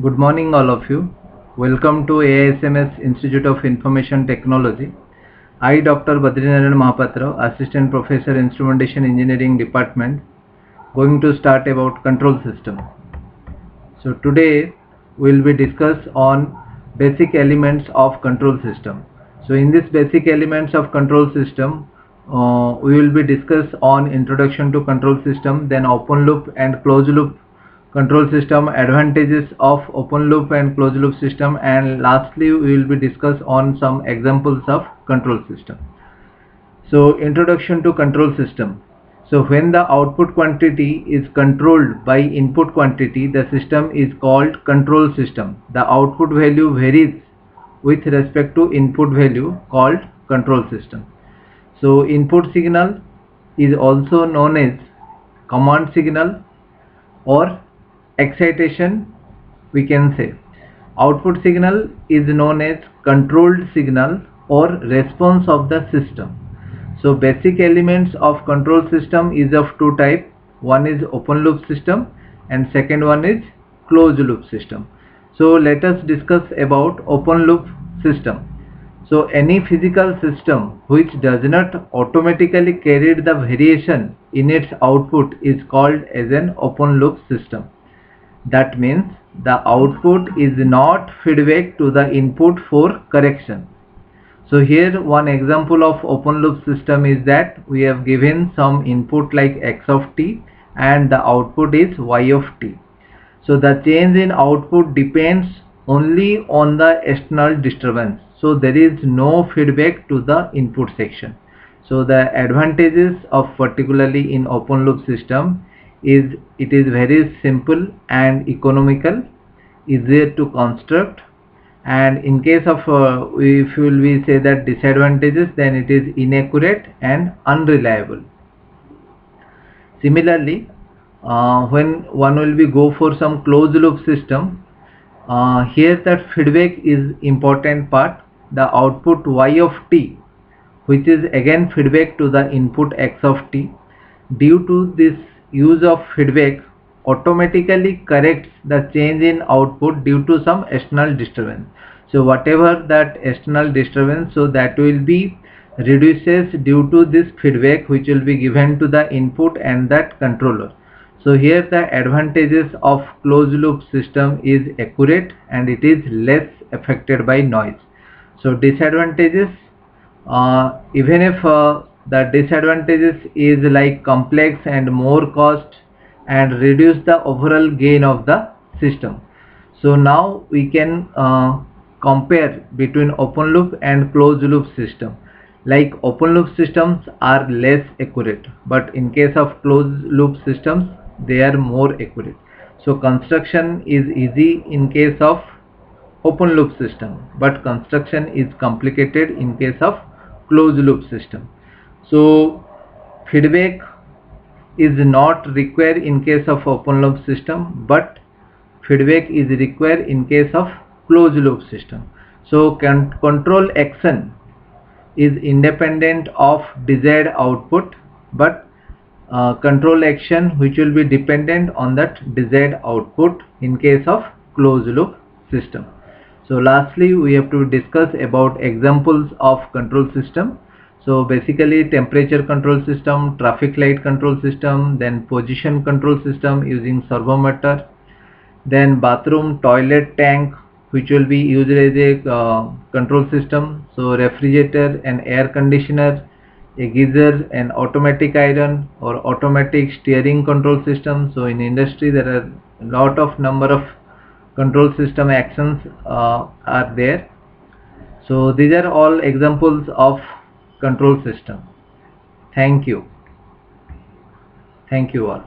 Good morning, all of you. Welcome to AISMS Institute of Information Technology. I, Dr. Badrinarayan Mahapatra, Assistant Professor, Instrumentation Engineering Department, going to start about control system. So today we will be discuss on basic elements of control system. So in this basic elements of control system, we will be discuss on introduction to control system, then open loop and closed loop control system, advantages of open loop and closed loop system, and lastly we will be discuss on some examples of control system. So introduction to control system. So when the output quantity is controlled by input quantity, the system is called control system. The output value varies with respect to input value, called control system. So input signal is also known as command signal or excitation, we can say. Output signal is known as controlled signal or response of the system. So basic elements of control system is of two type. One is open loop system and second one is closed loop system. So let us discuss about open loop system. So any physical system which does not automatically carry the variation in its output is called as an open loop system. That means the output is not feedback to the input for correction. So here one example of open loop system is that we have given some input like x of t and the output is y of t. So the change in output depends only on the external disturbance. So there is no feedback to the input section. So the advantages of particularly in open loop system is it is very simple and economical, easier to construct, and in case of if we say that disadvantages, then it is inaccurate and unreliable. Similarly, when one will be go for some closed loop system, here that feedback is important part. The output y of t, which is again feedback to the input x of t, due to this use of feedback automatically corrects the change in output due to some external disturbance. So whatever that external disturbance, so that will be reduces due to this feedback which will be given to the input and that controller. So here the advantages of closed loop system is accurate and it is less affected by noise. So disadvantages, even if the disadvantages is like complex and more cost and reduce the overall gain of the system. So now we can compare between open loop and closed loop system. Like open loop systems are less accurate, but in case of closed loop systems they are more accurate. So construction is easy in case of open loop system, but construction is complicated in case of closed loop system. So feedback is not required in case of open loop system, but feedback is required in case of closed loop system. So control action is independent of desired output, but control action which will be dependent on that desired output in case of closed loop system. So lastly we have to discuss about examples of control system. So basically temperature control system, traffic light control system, then position control system using servometer, then bathroom toilet tank which will be used as a control system. So refrigerator and air conditioner, a geyser, an automatic iron or automatic steering control system. So in industry there are a lot of number of control system actions are there. So these are all examples of control system. Thank you all.